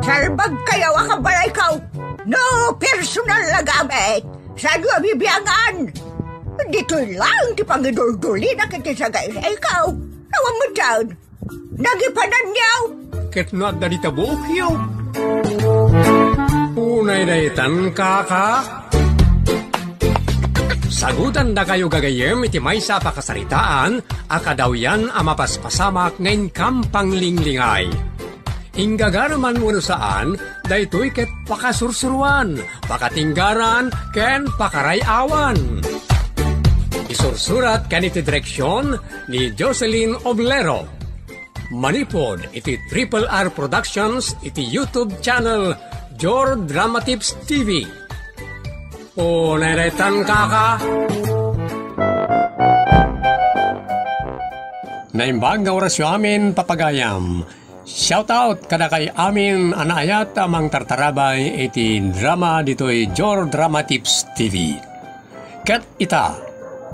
Salbag kayaw akabalay kaw. No personal na gamit. Sa doon bibiyangan. Dito'y lang ti pangidul-duli na kitisagay sa ikaw. Nawang mo dyan. Nagipanan niyaw. Ketno at dalita buok yaw. Unay daytan kaka. Sagutan na kayo gagayem iti may sa pakasaritaan, akadaw yan amapaspasamak ngayon kampang linglingay. Ingagaraman mo saan, daytoy ket pakasursuruan, pakatinggaran, ken pakarayawan. Isursurat kaniti direksyon ni Jocelyn Oblero. Manipod iti Triple R Productions iti YouTube channel Jor Drama Tips TV. O neretan kaka. Naimbag nga orasyo amin papagayam. Shoutout kada kay amin anayat amang tartarabay iti drama dito'y Jor Drama Tips TV. Kat ita,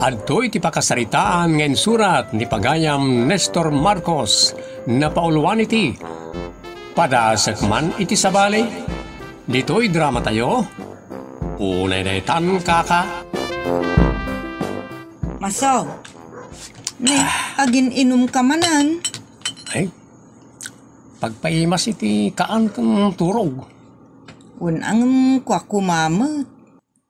adto iti pakasaritaan ngayon surat ni pagayam Nestor Marcos na pauluan iti. Padasakman iti sabali, dito'y drama tayo. Unay na itan kaka. Masaw, agin inom ka manan. Ay, pagpaimas iti kaan kang turog. Unang kwa kumamat.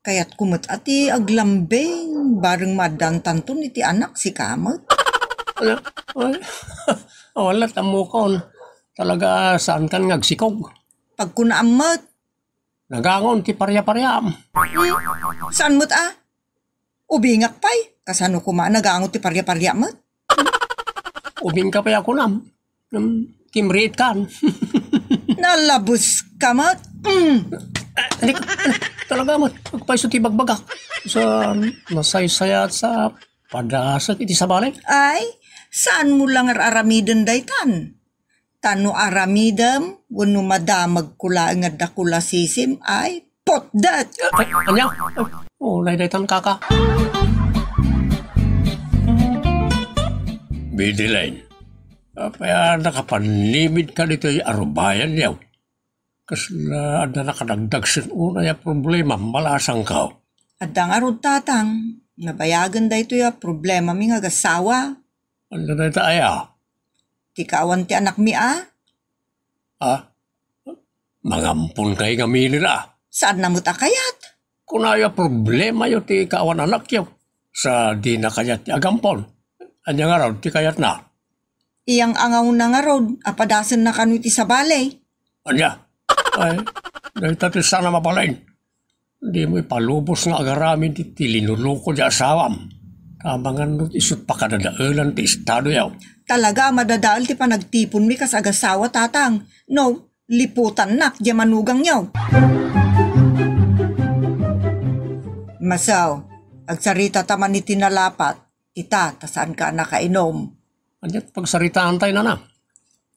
Kaya't kumot ati aglambing. Bareng madantanton iti anak si kamat. Wala tamukon. Talaga saan kan ngagsikog. Pag kunaamat. Nagangon ti parya-paryam. Saan mo't Ubingak pa'y. Kasano kuma nagangon ti parya-parya mo't? Ubing ka pa ako nam. Kimriit kan. Nalabos ka mo't? Talaga mo't. Pagpaiso ti bagbagak. Sa masaysayat sa padasag iti sabali. Ay, saan mo lang aramiden daytan? Tano aramidam, wano madamag kula nga dakula sisim, ay potdat. Ay, anya? Naydaytan kaka. Bidilain. Kaya nakapanlimid ka dito yung arubayan yaw. Kasi na nakadagdag sin una yung problema, malasang ka. Adang arod tatang, nabayagan da ito yung problema mi nga gasawa. Ano na ito aya? Tikawan ti anak mi Mangampun kay kami nila. Saan na mo ta kayat? Kung aya problema yun ti kawan anak yaw. Sa di na kayat ti agampon. Anya nga raw ti kayat na. Iyang angaw na nga rod, apadasan na kanu ti sabali. Anya? Ay, dahil tati sana mapalain. Di mo ipalubos nga agaramin ti linuluko di asawam. Kamangan isut pa kadadaalan ti estado yaw. Talaga madadaal ti panagtipon mi kas agasawa tatang. No, liputan nak di manugang yaw. Masaw, agsarita taman ni tinalapat. Ita, tasaan ka nakainom. Anyat pagsaritaan tayo na na.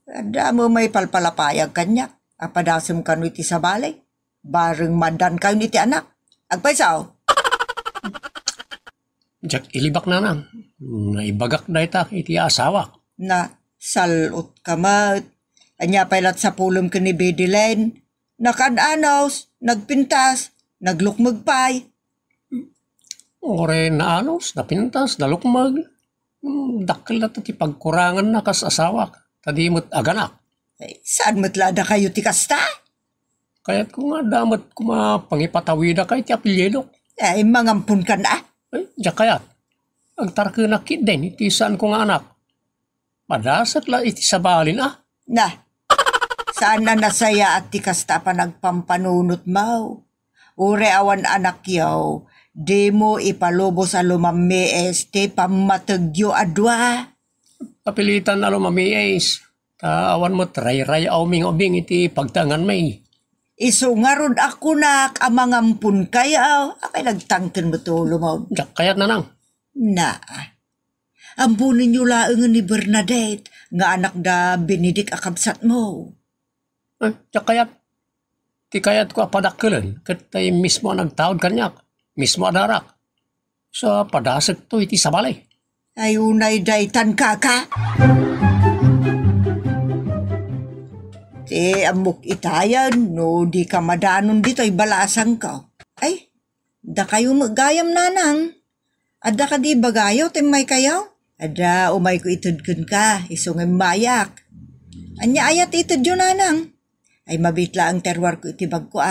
Ada mo may palpalapayag kanya. Apadasam ka no iti sabalay. Bareng madan kayo ni ti anak. Agpaisaw. Jack ilibak na na. Naibagak na ita iti asawa. Na salot ka mat. Anya pailat sa pulong ka ni Bidilen. Nakananos, nagpintas, naglukmagpay. Ore na anos, napintas, nalukmag. Dakil na ti pagkurangan na kas asawa. Tadimot aganak. Ay, saan matlada kayo ti kasta? Kaya't kung nga damat kumapangipatawida kay ti apelyedo. Ay, mangampun ka na. Ay, diya kayat. Agtarkinakit din, iti saan ko nga anak. Madasat la iti sabalin Na, saan na nasaya at ti kasta pa nagpampanunot mo? Ure awan anak yaw, di mo ipalobo sa lumami este pamatagyo adwa. Kapilitan na lumamiis. Awan mo tray-ray awming-ubing iti pagtangan may. Isungarod ako nak amangampun kayaw. Akay nagtangkin mo to lumaw. Diyak kayat na nang. Na, ampunin nyo laang ni Bernadette nga anak da Benedict akabsat mo. Diyak kayat. Ti kayat ko apadakilan. Katay mismo nagtaod kanyak. Mismo adarak. Sa padasag to iti sabalay. Ayunay daytan kaka. Ti amok itayan, no di ka madanon dito'y balasang ka. Ay, da kayo magayam nanang. Ada ka di bagayo, timay kayo? Ada umay ko itudkun ka, isong mayak. Anya ayat itud yun nanang. Ay mabitla ang terwar ko itibag ko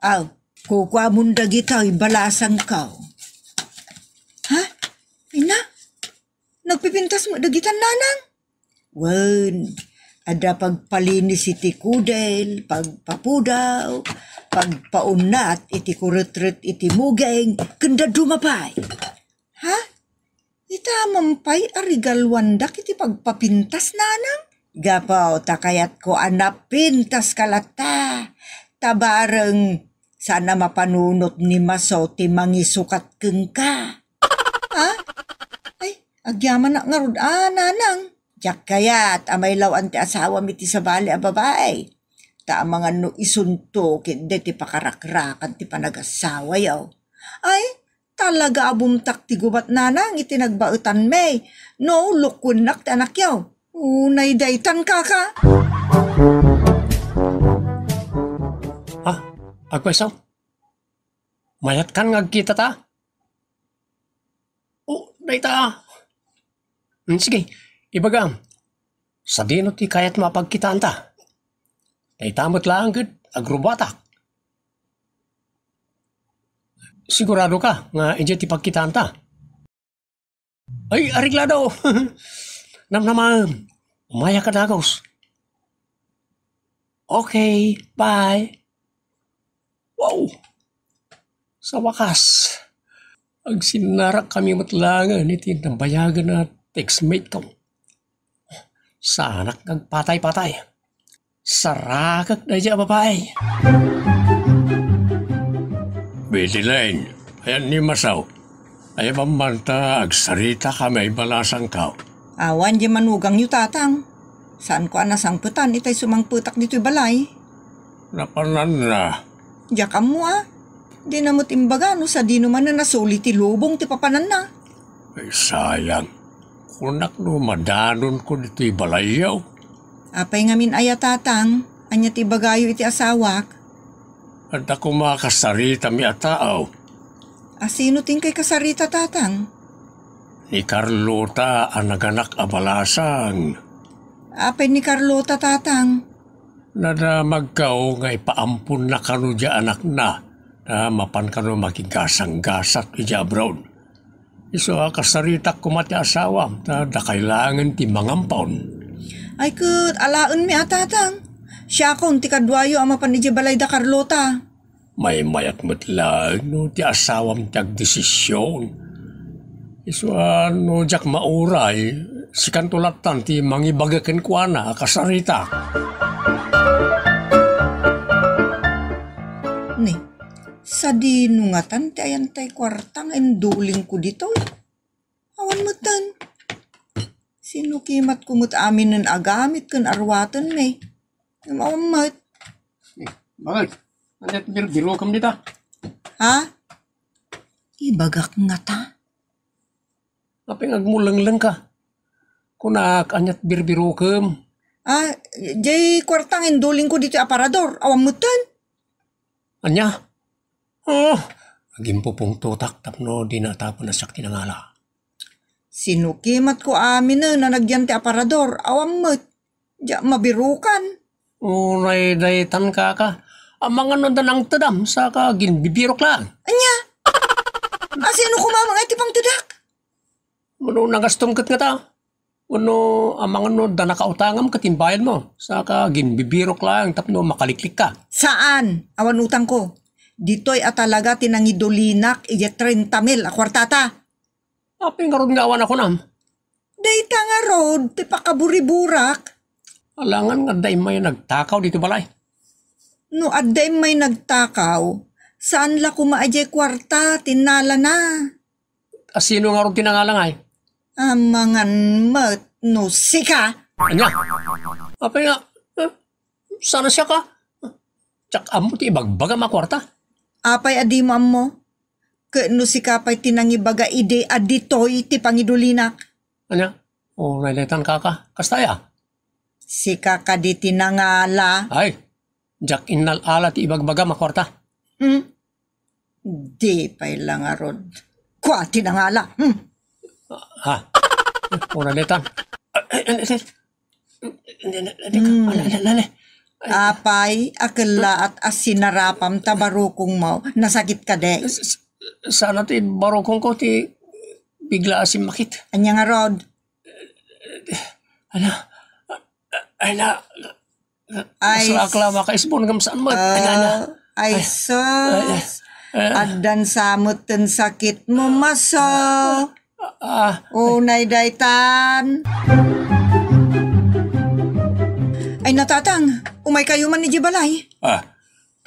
Aw, kukwa mong dagita, balasang ka. Ha? Ay na? Nagpipintas mo dagitan nanang? Wan, ada pagpalinis iti kudel, pagpapudaw, pagpaunat iti kuretret iti mugeng, kanda dumapay. Ha? Ita mampay arigalwandak iti pagpapintas nanang? Gapaw, takayat ko anak pintas kalata. Tabareng sana mapanunot ni Maso ti mangisukat keng ka. Ha? Ay, agyaman na nga rod, nanang. Diyak kayat, amay lawan ti asawa mi ti sabali a babae. Ta mga no isunto, kinde ti pakarakrakan ti panagasawa yaw. Ay, talaga abumtak ti gubat nanang iti nagbautan may. No, lukunak ti anak yaw. Unay daytan ka. Ha? Agwesaw? Mayat kan ngagkita ta? Oh, dayta. Sige, ibaga, sa dino ti kayat mapagkitaan ta. Daytamot lang gud, agrubatak. Sigurado ka nga ije ti pagkitaan ta? Ay, ariglado. Namnamam, umaya ka dagos. Okay, bye. Wow! Sa wakas, ang sinarak kami matlangan iti nambayagan na textmate ko. Sanak nagpatay-patay. Sarakak na dyan babae. Bitilain, ayan ni Masaw. Ay mamanta agsarita kami balasang kao. Awan di manugang yu tatang. Saan ko anasangputan itay sumangputak dito'y balay? Napanan na. Diyak mo Di namot imbaga no sa di naman na nasuli ti lubong ti papanan na. Ay sayang. Kunak no madanon ko dito'y balayaw. Apay ngamin aya tatang. Anya ti bagayo iti asawak. At ako makasarita mi ataaw. Asino ting kay kasarita tatang? Ni Carlota ang naganak abalasang. Apay ni Carlota tatang? Nadamag kao nga ipaampun na kano dya anak na mapan kano makigasang-gasat ija abroad. Iso kasaritak kumati asawa da kailangan ti mangampon. Ay kud, alaan mi tatang. Siya akong ti kadwayo ama pan ija balay da Carlota. May mayat mo't lang no ti asawam tiyag desisyon. Iso no jak mauray, si kantulatan ti mangibagaken kwa na kasarita. Ni, sa dinungatan ti ayan tay kwartang enduling ko dito. Awan mo tan. Sinukimat kumut amin ng agamit kan arwatan may. Awan mo. Bakit? Nandiyan biro kam dita. Ha? Ibagak nga ta. Kapag agmulang-lang ka. Kunak anyat birbiro kam. Jay kwartang enduling ko dito aparador. Awan mo tan. Anya? Oh, aging pupong tutak tapno di natapon na sakti ng ala. Sinukimat ko amin na nagyan ti aparador. Awan mo. Diya mabirukan. Unay daytan ka. Ang mga nondan ang tadam sa kagin bibirok lang. Anya? Sino kumamang iti pang tudak? Mano nagastom kat nga ta. Ano ang mga nondan nakautangam katimbayan mo. Sa kagin bibirok lang tapno makaliklik ka. Saan? Awan utang ko. Dito'y atalaga tinangidolinak iya 30 mil a kwartata. Aping karon nga awan ako nam. Dayta nga rod, ti pakaburi-burak. Alangan nga day may nagtakaw dito balay. No adday may nagtakaw, saan la kumaadjay kwarta, tinala na. Sino nga ron tinangalangay? Amangan mat, no sika. Anya? Apay nga, sana siya ka? Tsak amo ti ibagbaga makwarta. Apay adi mo ammo. Kano si kapay tinangibaga ide aditoy ti pangidulinak. Anya? O nailetan ka, kastaya. Si kakadi tinangala. Ay, jak innal ala ti ibagbaga makwarta. Di pa'y lang arod. Kwa tinangala. Ha? O nailetan. Apay, akala at asinarapam tabarukong mo. Nasakit ka de. Sana ti barokong ko ti bigla asim makit. Anya nga rod. Ana, Ay, masakla makaisbon ngam saan mo. ay sus. Adan samot ten sakit mo maso. Unay daytan. Ay natatang, umay kayo man ni Jibalay.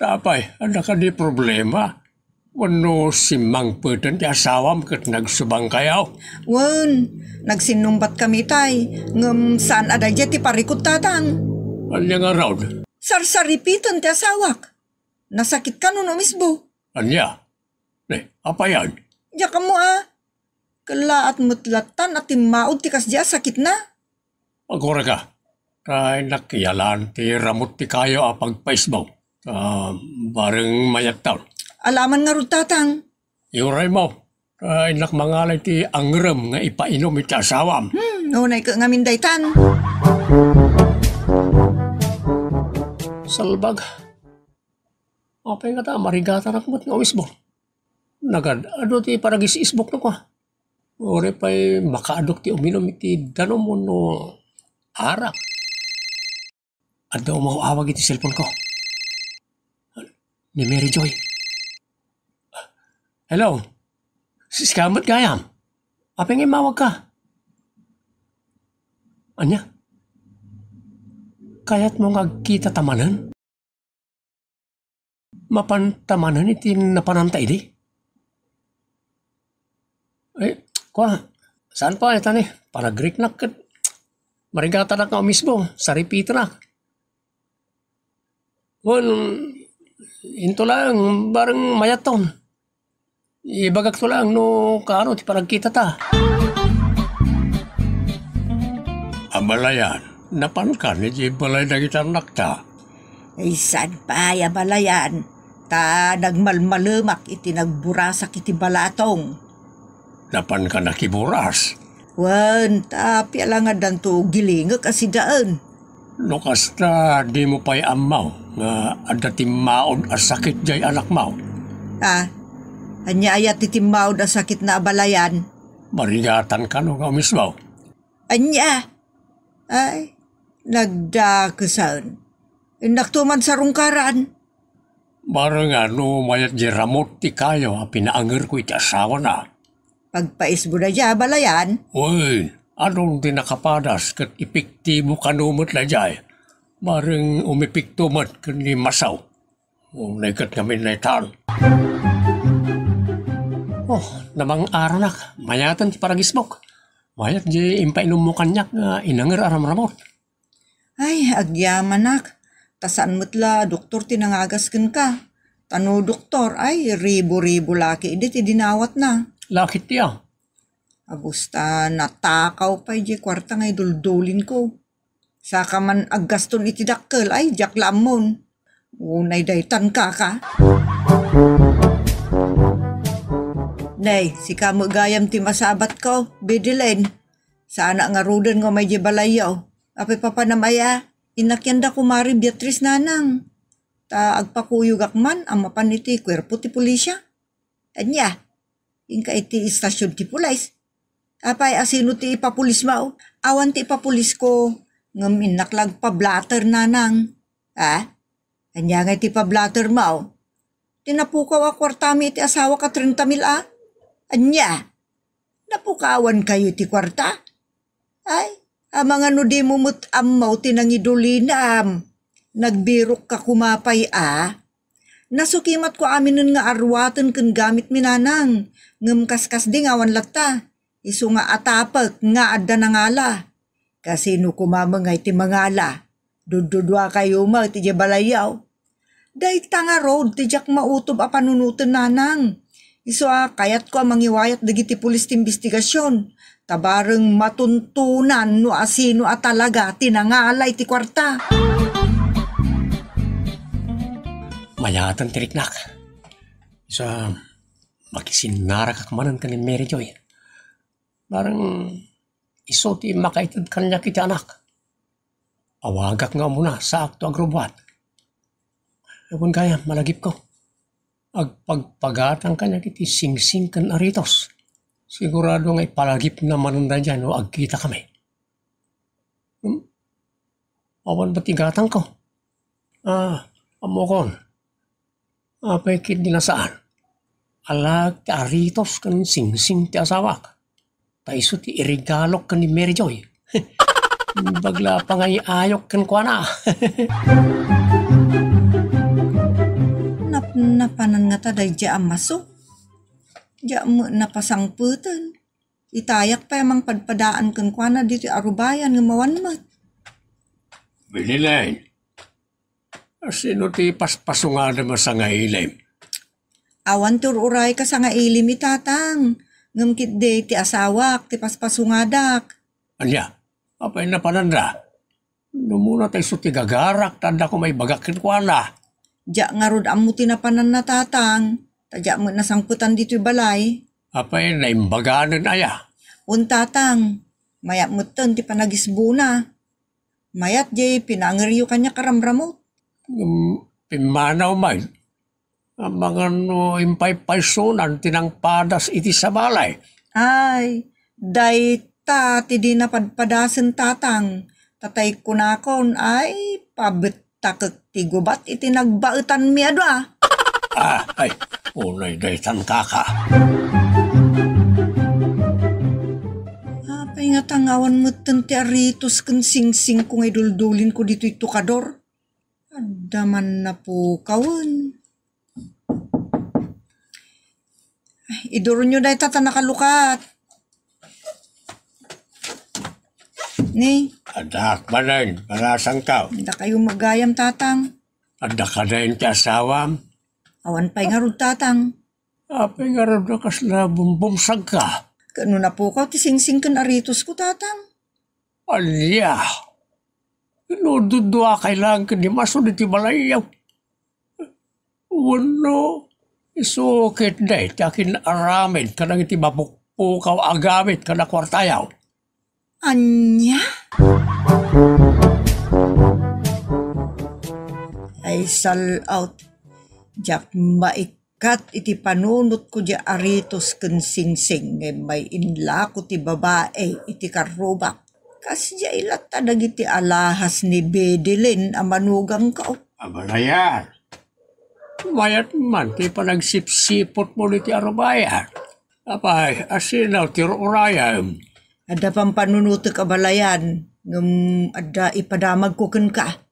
Tapay, ada ka di problema. Wano si Mang Putan ti asawam kat nagsubang kayaw. Wan, nagsinumbat kami tay. Ngam saan aday ti parikot tatang. Anya nga raud? Sarsaripitan ti asawak. Nasakit ka nun umisbo. Anya? Apa yan? Diya ka mo Kala at mutlatan at timaod ti kasya sakit na. Agora ka. Kay nakiyalan ti ramot ti kayo pagpaisbaw. Bareng mayat taon. Alaman nga rod tatang. Yuray mo. Kay nakmangalay ti angrem nga ipainom iti asawam. Unay ka ngamin daytan. Salbag. Apay nga ta, marigata na kumot nga wisbo. Nagad, ano ti paragis isbok na ko. Ore pa'y makaadok ti uminom iti danom mo no arak. At daw mauawag iti cellphone ko. Ni Mary Joy. Hello? Sikamat gayam. Apay nga mawag ka. Anya? Kaya't mo nga kita tamanan? Mapantamanan iti napanantay di? Saan pa ito ni? Para Greek na kat. Marigata na ka mismo. Saripito na. Into lang, bareng mayaton. Ibagak to lang no karo ti paragkita ta. Abalayan, napankan ni balay na gitarnak ta. Ay saan pa balayan? Ta nagmalmalumak iti nagburasak iti balatong. Napan ka nakiburas. Wan, tapi alangan dan to gilingak kasi daan. No kasta di mo pa'y amaw nga ada timaod as sakit jay anak mo. Anya ayat titimawd a sakit na abalayan. Marigatan ka no nga mismo. Anya? Ay, nagdakesan. Naktuman sa rungkaran. Barang ano mayat di ramot ti kayo pinaangir ko iti asawa na. Pagpaisbo na dya abalayan. Uy, anong di nakapadas kat epektibo kanumot na jay. Barang umipiktumat kan ni masaw. Naikat kami na itan. Namang aranak, mayatan ti paragisbok. Mayat di impainom mo kanyak nga inangir aram-ramot. Ay, agyaman nak. Tasaan mo't doktor tinangagaskan ka. Tano doktor, ay ribo-ribo laki. Di dinawat na. Lakit niya. Agusta, natakaw pa di kwarta nga iduldulin ko. Saka man aggaston iti dakkel, ay jak lamon. Unay daytan ka. Nay, si kamo gayam ti masabat ko, bidilen. Sana nga rudan nga may balayaw. Apay papanamaya, inakyanda ko mari Beatrice nanang. Ta agpakuyog akman, ang mapan iti kwerpo ti pulisya. Anya, inka iti istasyon ti pulis. Apay asino ti ipapulis mao? Awan ti ipapulis ko, ngam inaklag pablatter nanang. Anya nga iti pablatter mao? Tinapukaw a kwartami iti asawa ka 30,000 Anya, napukawan kayo ti kwarta? Ay, mga no di mumut amaw tinangidulinam. Nagbirok ka kumapay Nasukimat ko aminin nga arwatan kan gamit minanang. Ngem kaskas di ngawan latta. Isu nga atapak nga adda nangala. Kasi no kumamangay ti mangala. Dududwa kayo ma ti balayaw. Dahil tanga road ti jak mautob a panunutan nanang. Isu kayat ko mangiwayat dagiti pulis ti investigasyon. Tabareng matuntunan no asino at talaga tinangalay ti kwarta. Mayatan tiriknak. Isa, makisinara ka kamanan ka ni Mary Joy. Parang iso ti makaitad kanya kita anak. Awagak nga muna sa akto agrobwat. Ewan kaya, malagip ko. Agpagpagatang kanya kiti sing-sing kan aritos. Sigurado nga ipalagip na mananda dyan o agkita kami. Awan ba tigatang ko? Amokon. Apay kit nila saan? Alag ti aritos kan sing-sing ti asawak. Taiso ti irigalok kan ni Mary Joy. Bagla pa nga ayok kan kwa na. Napanan nga ta day dya amaso. Dya mo napasangputan. Itayak pa yamang padpadaan kan kwa na dito arubayan nga mawanmat. Binilain. Sino ti paspasungada mo sa nga ilim? Awan tururay ka sa nga ilim itatang. Ngamkit day ti asawak ti paspasungadak. Anya, apay na pananda. Numuna tayo so ti gagarak tanda ko may bagakin kwa na. Dya nga rod amo tinapanan na tatang. Tadya mo nasangputan dito'y balay. Apay na imbaganan aya. Tatang, mayat mo ton ti panagisbo na. Mayat jay pinangeriyo kanya karamramot. Pimanaw man. Ang mga no impay-paysonan tinang padas iti sa balay. Ay, day ta ti di napadpadasen tatang. Tatay kunakon ay pabetakek ti gubat iti nagbaetan mi adwa. Ay, unay daytan kaka. Apay nga tangawan mo ti aritos kan sing-sing kung ay duldulin ko dito ito kador. Adaman na po kawan. Ay, iduro nyo dahi tata nakalukat. Ni, Adak ba na yun? Parasang ka. hindi kayo magayam tatang. Adak ka na yun ti asawam. Awan pa'y nga rod tatang. Apay nga rin na kasla bumbumsag ka. Kano na po ka, tising-sing kan aritos ko tatang. Alya. Inududua kailangan ka di masunod ti balayaw. Wano. Isukit day. Tiyakin aramid ka nang iti mapukpukaw agamit ka na kwartayaw. Anya? Ay sal out. Jak maikat iti panunot ko di aritos ken sing-sing may inla ko ti babae iti karubak. Kasi di ilat tadag iti alahas ni Bedelin a manugang ka. Abalayan. Mayat man ti panagsipsipot mo ni ti arabayan. Apay, asinaw ti urayan. Ada pang panunutok abalayan ngem ada ipadamag ko ken ka.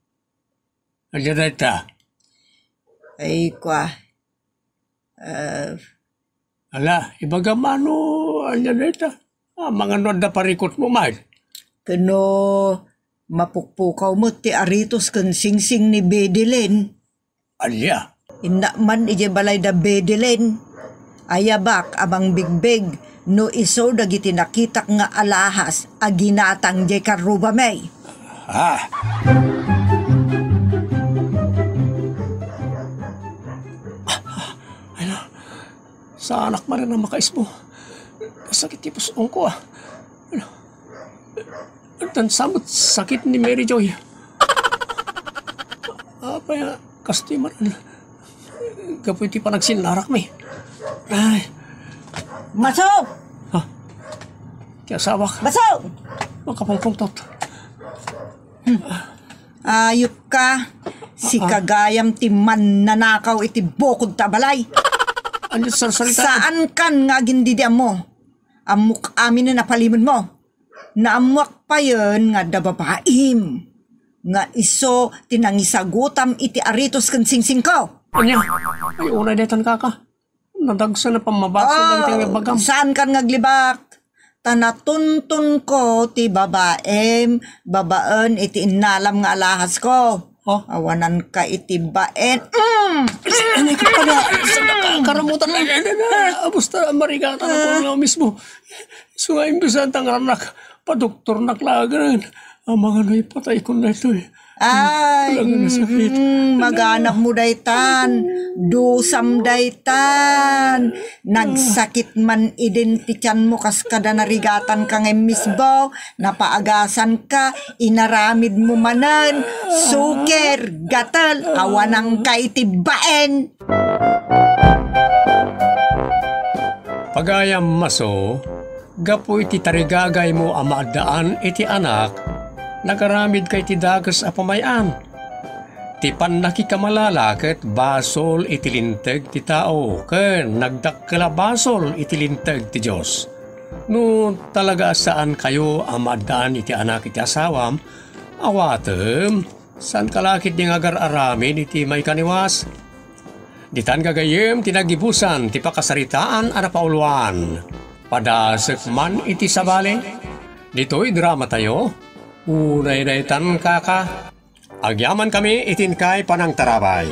Anya na ita. Ay kwa. Ala, ibagamano anya na ita. Mga noda parikot mo man. Kano mapukpukaw mo ti aritos ken sing-sing ni Bedelin. Anya. Inda man ije balay da Bedelin. Ayabak abang bigbig no iso dagiti nakitak nga alahas a ginatang jay karubamay. Sa anak man na makaismo. Sakit tipos ko Dan samot sakit ni Mary Joy. Apa customer. Kapoy ti pa nagsinarak mi. Ay. Masok! Kaya sawak. Masok! Makapungpungtot. Ayop ka. Si kagayam ti man nanakaw iti bukod tabalay. Ano sa salita? Saan kan nga gindidiam mo? Amok amin na napalimon mo. Naamuak pa yun nga dababaim. Nga iso tinangisagutam iti aritos kan sing-sing ko. Anya? Ay, unay detan kaka. Nadagsa na pamabaso ng tingin bagam. Saan kan nga glibak? Tanatuntun ko ti babaem, babaan iti inalam nga alahas ko. Oh? Awanan ka itibaen. Ano ka pala? Karamutan na yan. Basta marigatan ako na mismo. So nga imbisan tang anak, pa-doktor naklagan. Ang mga naipatay ko na ito eh. Ay, maganap mo daytan, dusam daytan, nagsakit man identityan mo kas kada narigatan ka ng misbaw, napaagasan ka, inaramid mo manan, suker, gatal, awanang ka itibaen. Pagayam maso, gapo iti tarigagay mo amadaan iti anak, nagaramid kay ti dagas a pamayan. Ti pannakikamala ket basol iti linteg ti tao, ken nagdakkela basol iti linteg ti Dios. No talaga saan kayo amadaan iti anak iti asawam, awatem, saan kalakit di ngagar-aramin iti may kaniwas? Ditan gagayem tinagibusan ti pakasaritaan a napauluan. Padasek man iti sabali, dito'y drama tayo. Unay daytan kaka, agyaman kami itin kay panang tarabay.